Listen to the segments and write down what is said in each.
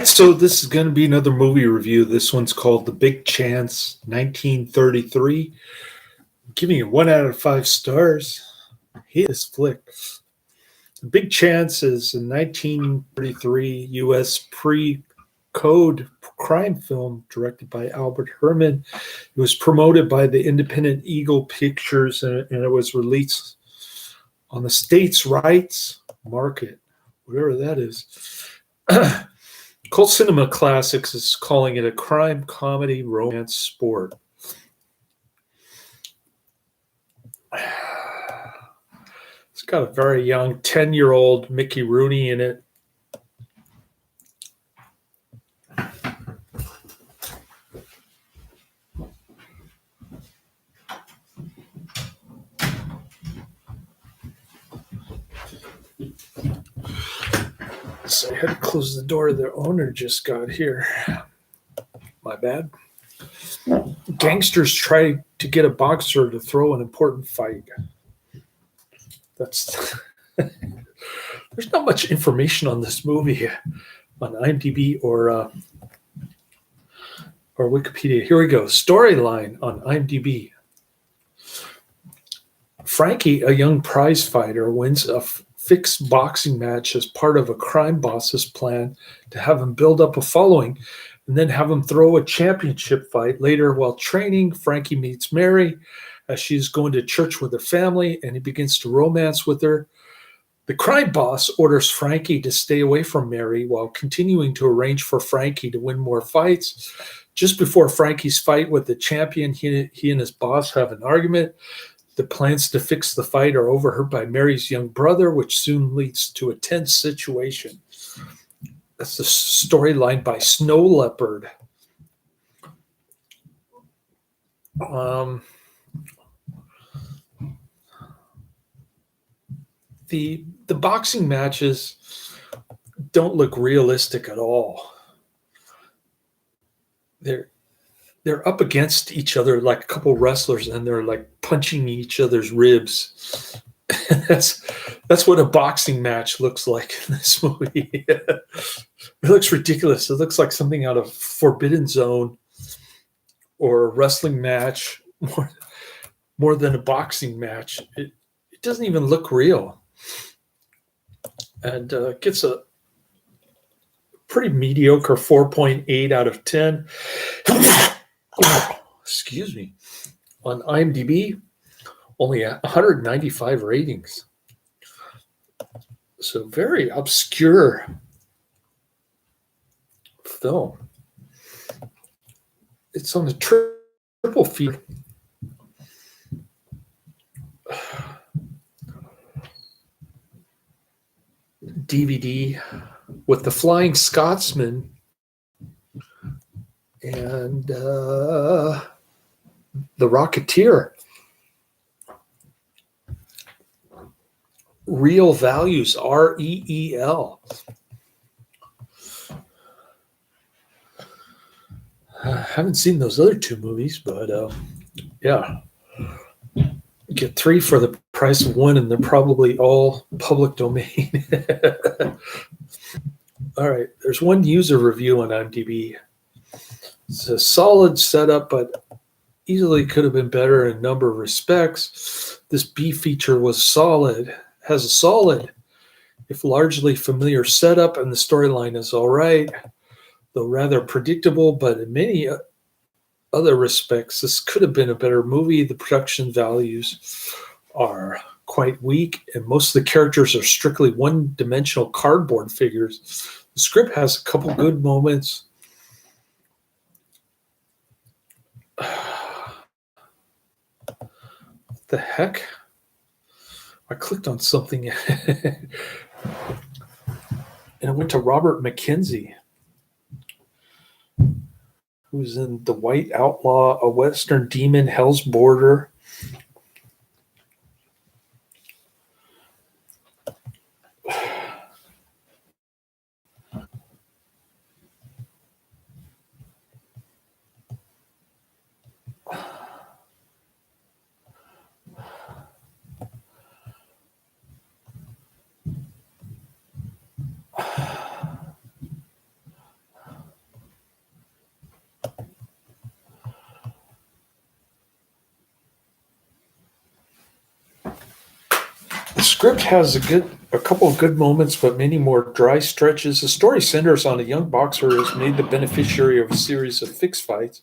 So this is going to be another movie review. This one's called The Big Chance, 1933. I'm giving it 1 out of 5 stars. I hate this flick. The Big Chance is a 1933 U.S. pre-code crime film directed by Albert Herman. It was promoted by the independent Eagle Pictures, and it was released on the states' rights market, whatever that is. Cult Cinema Classics is calling it a crime comedy romance sport. It's got a very young 10-year-old Mickey Rooney in it. So I had to close the door. The owner just got here. My bad. Gangsters try to get a boxer to throw an important fight. There's not much information on this movie on IMDb or Wikipedia. Here we go. Storyline on IMDb. Frankie, a young prize fighter, wins a fixed boxing match as part of a crime boss's plan to have him build up a following and then have him throw a championship fight. Later, while training, Frankie meets Mary as she's going to church with her family, and he begins to romance with her. The crime boss orders Frankie to stay away from Mary while continuing to arrange for Frankie to win more fights. Just before Frankie's fight with the champion, he and his boss have an argument. The plans to fix the fight are overheard by Mary's young brother, which soon leads to a tense situation. That's the storyline by Snow Leopard. The boxing matches don't look realistic at all. They're up against each other like a couple wrestlers, and they're like punching each other's ribs. That's what a boxing match looks like in this movie. It looks ridiculous. It looks like something out of Forbidden Zone or a wrestling match more than a boxing match. It doesn't even look real. And gets a pretty mediocre 4.8 out of 10. Excuse me. On IMDb, only 195 ratings. So very obscure film. It's on the triple feed. DVD with The Flying Scotsman and The Rocketeer. Real Values, REEL. I haven't seen those other two movies, but yeah. You get 3 for the price of 1, and they're probably all public domain. All right, there's one user review on IMDb. It's a solid setup, but easily could have been better in a number of respects. This B feature has a solid, if largely familiar setup, and the storyline is all right, though rather predictable, but in many other respects, this could have been a better movie. The production values are quite weak, and most of the characters are strictly one-dimensional cardboard figures. The script has a couple good moments. What the heck? I clicked on something and it went to Robert McKenzie, who's in The White Outlaw, A Western Demon, Hell's Border. script has a couple of good moments, but many more dry stretches. The story centers on a young boxer who is made the beneficiary of a series of fixed fights,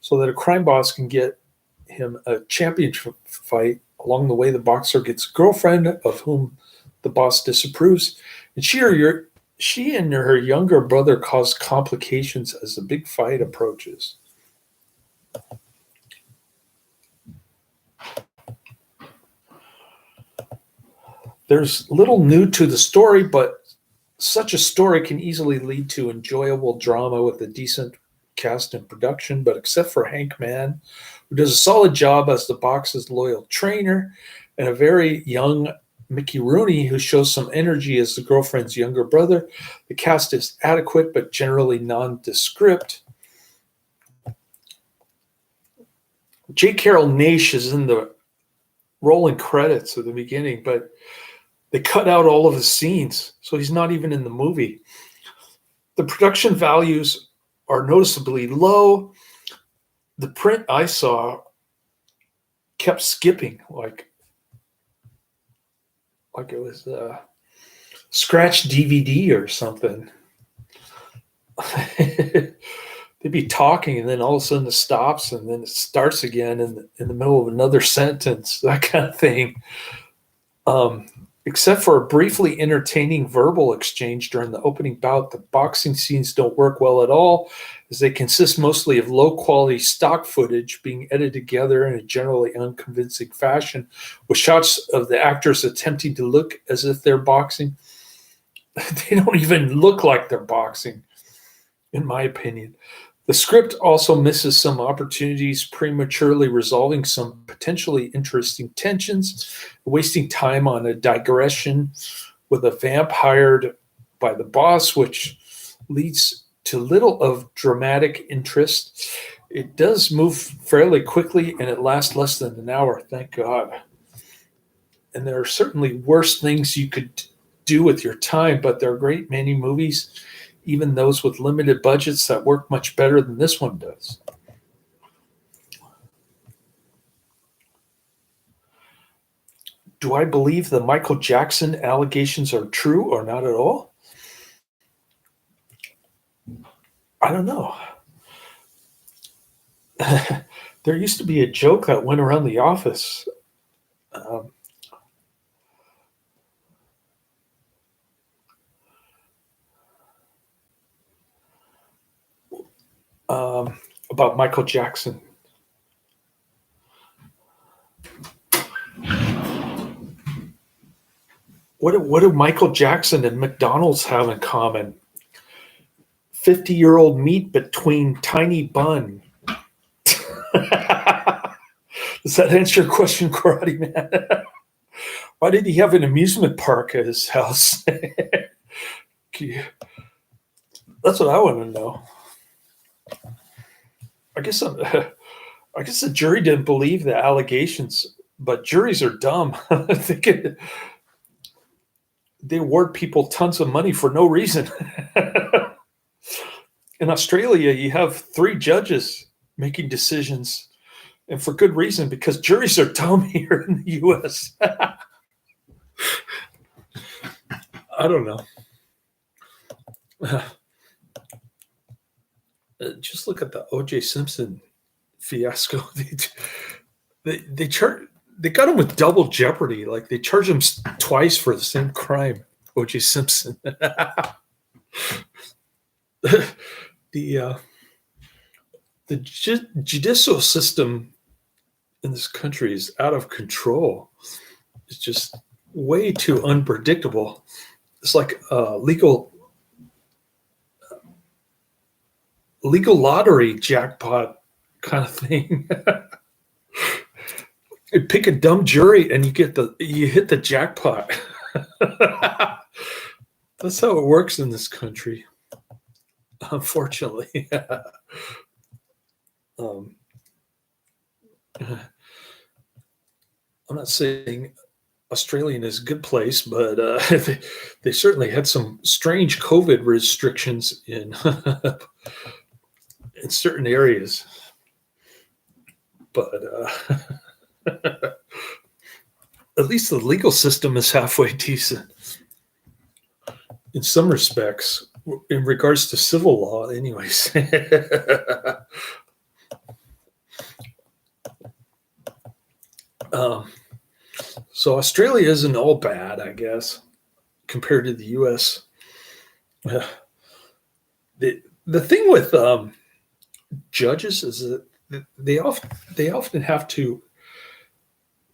so that a crime boss can get him a championship fight. Along the way, the boxer gets a girlfriend of whom the boss disapproves, and she and her younger brother cause complications as the big fight approaches. There's little new to the story, but such a story can easily lead to enjoyable drama with a decent cast and production. But except for Hank Mann, who does a solid job as the box's loyal trainer, and a very young Mickey Rooney, who shows some energy as the girlfriend's younger brother, the cast is adequate but generally nondescript. J. Carroll Naish is in the rolling credits at the beginning, but they cut out all of his scenes, so he's not even in the movie. The production values are noticeably low. The print I saw kept skipping, like it was a scratched DVD or something. They'd be talking, and then all of a sudden it stops, and then it starts again in the middle of another sentence, that kind of thing. Except for a briefly entertaining verbal exchange during the opening bout, the boxing scenes don't work well at all, as they consist mostly of low-quality stock footage being edited together in a generally unconvincing fashion, with shots of the actors attempting to look as if they're boxing. They don't even look like they're boxing, in my opinion. The script also misses some opportunities, prematurely resolving some potentially interesting tensions, wasting time on a digression with a vamp hired by the boss, which leads to little of dramatic interest. It does move fairly quickly, and it lasts less than an hour, thank God. And there are certainly worse things you could do with your time, but there are a great many movies, even those with limited budgets, that work much better than this one does. Do I believe the Michael Jackson allegations are true or not at all? I don't know. There used to be a joke that went around the office. About Michael Jackson. What do Michael Jackson and McDonald's have in common? 50-year-old meat between tiny bun. Does that answer your question, Karate Man? Why did he have an amusement park at his house? That's what I want to know. I guess the jury didn't believe the allegations, but juries are dumb. They award people tons of money for no reason. In Australia, you have 3 judges making decisions, and for good reason, because juries are dumb here in the U.S. I don't know. Just look at the O.J. Simpson fiasco. They got him with double jeopardy. Like, they charged him twice for the same crime. O.J. Simpson. The judicial system in this country is out of control. It's just way too unpredictable. It's like a legal lottery jackpot kind of thing. You pick a dumb jury and you hit the jackpot. That's how it works in this country, unfortunately. I'm not saying Australia is a good place, but they certainly had some strange COVID restrictions in in certain areas. But at least the legal system is halfway decent in some respects, in regards to civil law, anyways. um, so Australia isn't all bad, I guess, compared to the U.S. The thing with judges is that they often have to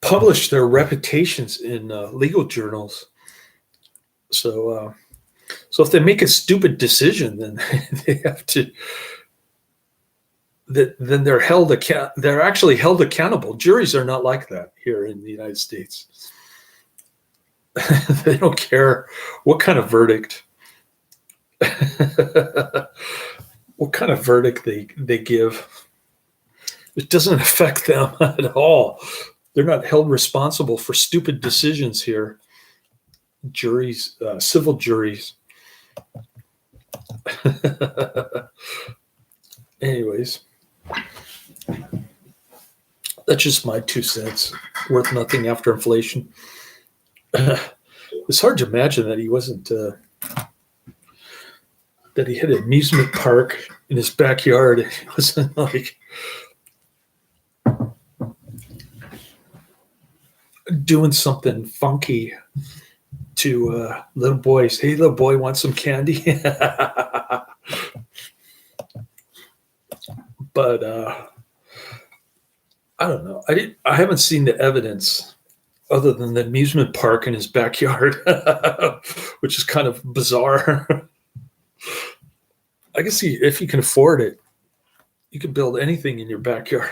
publish their reputations in legal journals. So if they make a stupid decision, then they have to. Then they're actually held accountable. Juries are not like that here in the United States. They don't care what kind of verdict. What kind of verdict they give. It doesn't affect them at all. They're not held responsible for stupid decisions here. Juries, civil juries. Anyways, that's just my 2 cents. Worth nothing after inflation. It's hard to imagine that he wasn't. That he had an amusement park in his backyard. It wasn't like doing something funky to little boys. Hey, little boy, want some candy? But I don't know. I haven't seen the evidence other than the amusement park in his backyard, which is kind of bizarre. I guess if you can afford it, you can build anything in your backyard.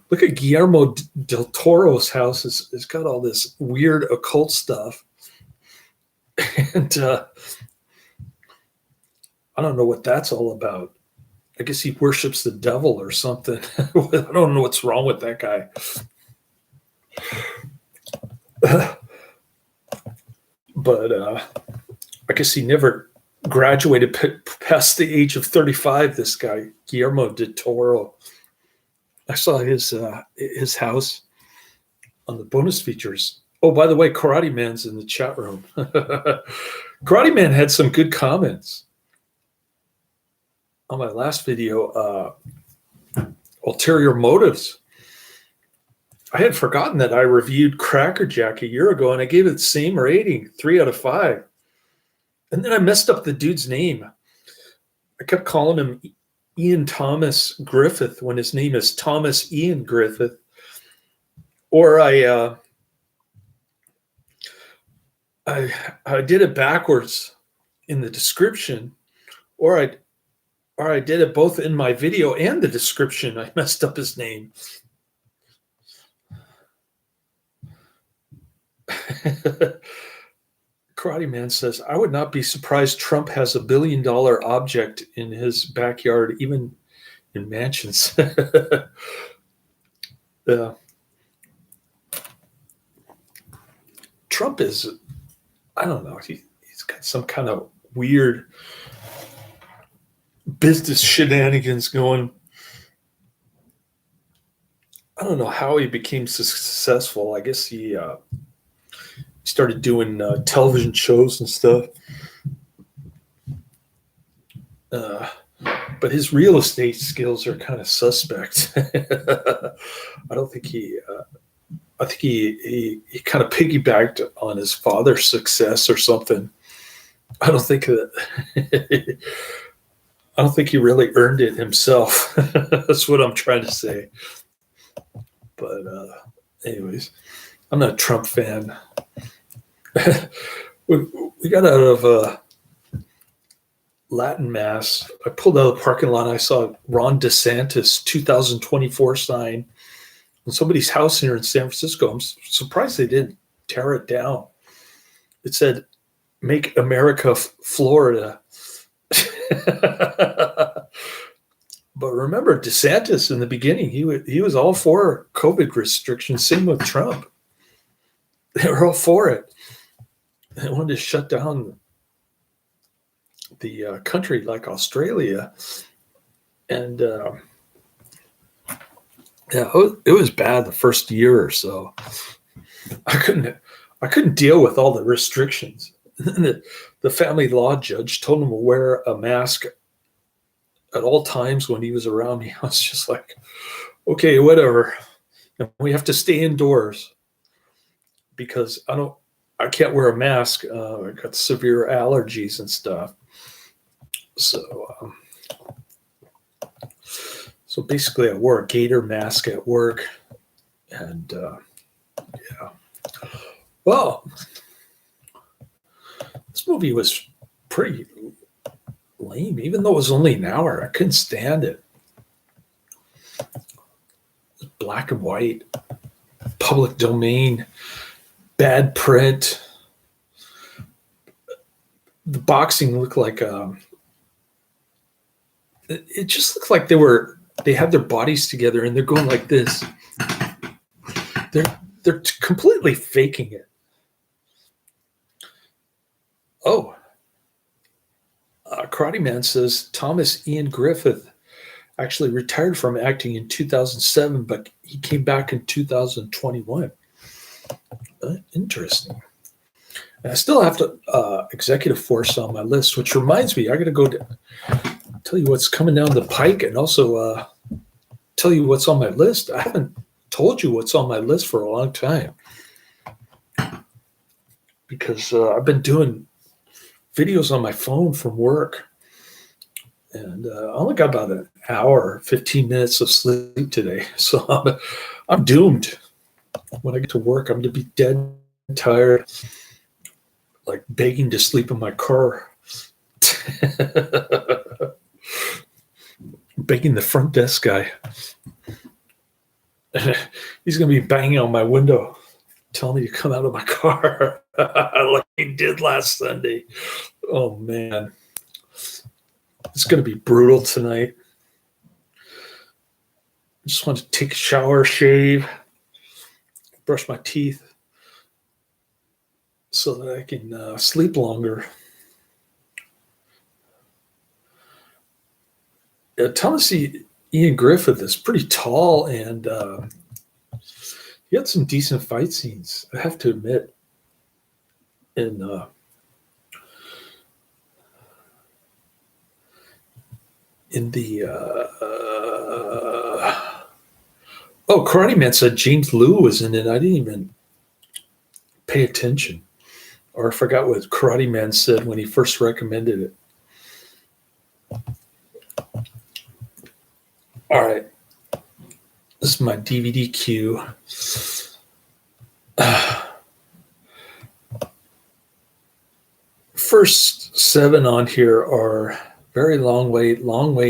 Look at Guillermo del Toro's house. It's got all this weird occult stuff. And I don't know what that's all about. I guess he worships the devil or something. I don't know what's wrong with that guy. But I guess he never graduated past the age of 35, this guy, Guillermo del Toro. I saw his house on the bonus features. Oh, by the way, Karate Man's in the chat room. Karate Man had some good comments on my last video, Ulterior Motives. I had forgotten that I reviewed Cracker Jack a year ago, and I gave it the same rating, 3 out of 5. And then I messed up the dude's name. I kept calling him Ian Thomas Griffith when his name is Thomas Ian Griffith. Or I did it backwards in the description, or I did it both in my video and the description. I messed up his name. Karate Man says, I would not be surprised Trump has $1 billion object in his backyard, even in mansions. Trump is, I don't know, he's got some kind of weird business shenanigans going. I don't know how he became successful. I guess he started doing television shows and stuff. But his real estate skills are kind of suspect. I don't think I think he kind of piggybacked on his father's success or something. I don't think he really earned it himself. That's what I'm trying to say. But anyways, I'm not a Trump fan. We got out of Latin Mass. I pulled out of the parking lot and I saw Ron DeSantis 2024 sign on somebody's house here in San Francisco. I'm surprised they didn't tear it down. It said, "Make America Florida." But remember, DeSantis in the beginning, he was all for COVID restrictions. Same with Trump. They were all for it. They wanted to shut down the country like Australia. And Yeah, it was bad the first year or so. I couldn't deal with all the restrictions. The family law judge told him to wear a mask at all times when he was around me. I was just like, okay, whatever. And we have to stay indoors because I can't wear a mask. I got severe allergies and stuff. So, so basically, I wore a gator mask at work, and yeah. Well, this movie was pretty lame, even though it was only an hour. I couldn't stand it. It was black and white, public domain, bad print. The boxing looked like it just looked like they had their bodies together and they're going like this. They're completely faking it. Oh, Karate Man says Thomas Ian Griffith actually retired from acting in 2007, but he came back in 2021. Interesting. And I still have to executive force on my list, which reminds me, I got to go tell you what's coming down the pike and also tell you what's on my list. I haven't told you what's on my list for a long time because I've been doing videos on my phone from work. And I only got about an hour, 15 minutes of sleep today. So I'm doomed. When I get to work, I'm going to be dead tired, like begging to sleep in my car. Begging the front desk guy. He's going to be banging on my window, telling me to come out of my car like he did last Sunday. Oh, man. It's going to be brutal tonight. I just want to take a shower, shave, brush my teeth so that I can sleep longer. Thomas Ian Griffith is pretty tall, and he had some decent fight scenes, I have to admit. In the Karate Man said James Liu was in it. I didn't even pay attention, or I forgot what Karate Man said when he first recommended it. All right, this is my DVD queue. First 7 on here are very long wait,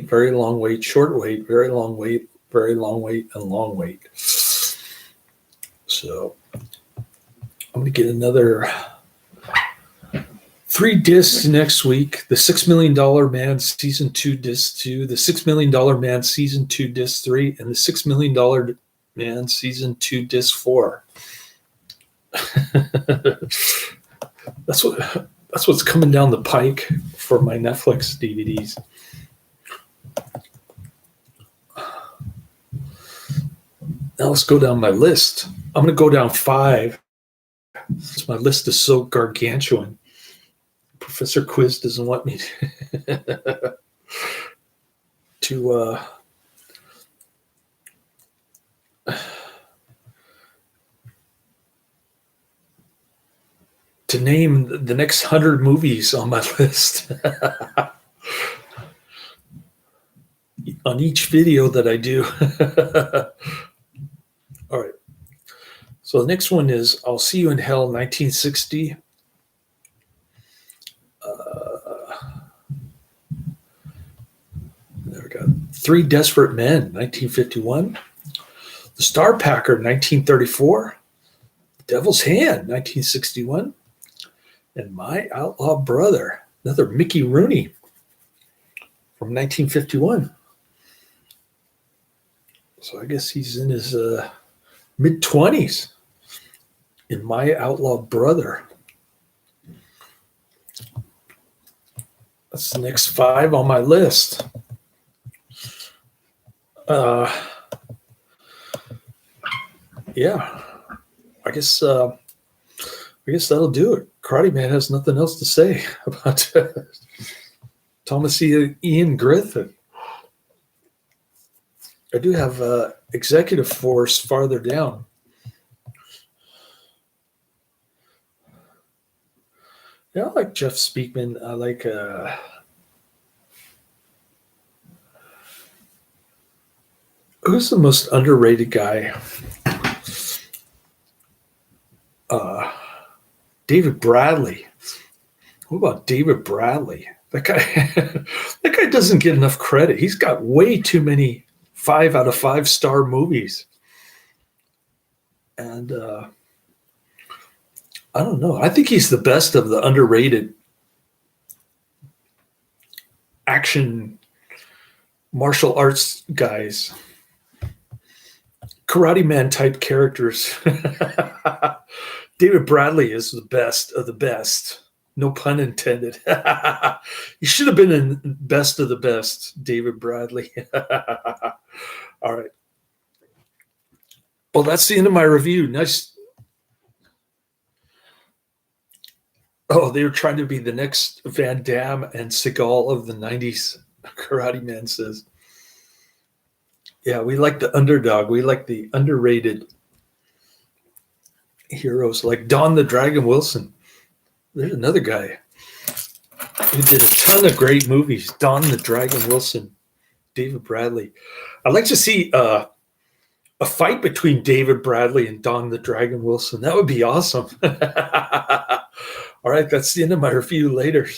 very long wait, short wait, very long wait, very long wait, and long wait. So I'm going to get another 3 discs next week. The $6 Million Man Season 2 Disc 2, the $6 Million Man Season 2 Disc 3, and the $6 Million Man Season 2 Disc 4. That's what's coming down the pike for my Netflix DVDs. Now let's go down my list. I'm going to go down 5. My list is so gargantuan. Professor Quiz doesn't want me to name the next 100 movies on my list on each video that I do. All right. So the next one is I'll See You in Hell, 1960. There we go. Three Desperate Men, 1951. The Star Packer, 1934. Devil's Hand, 1961. And My Outlaw Brother, another Mickey Rooney from 1951. So I guess he's in his mid-20s in My Outlaw Brother. That's the next 5 on my list. Yeah, I guess that'll do it. Karate Man has nothing else to say about Thomas Ian Griffith. I do have Executive Force farther down. Yeah, I like Jeff Speakman. I like who's the most underrated guy? David Bradley. What about David Bradley? That guy, that guy doesn't get enough credit. He's got way too many 5 out of 5-star movies, and I don't know. I think he's the best of the underrated action martial arts guys, Karate Man type characters. David Bradley is the best of the best. No pun intended. You should have been in best of the best, David Bradley. All right. Well, that's the end of my review. Nice. Oh, they were trying to be the next Van Damme and Seagal of the 90s, Karate Man says. Yeah, we like the underdog. We like the underrated heroes like Don the Dragon Wilson. There's another guy who did a ton of great movies. Don the Dragon Wilson, David Bradley. I'd like to see a fight between David Bradley and Don the Dragon Wilson. That would be awesome. All right, that's the end of my review. Later.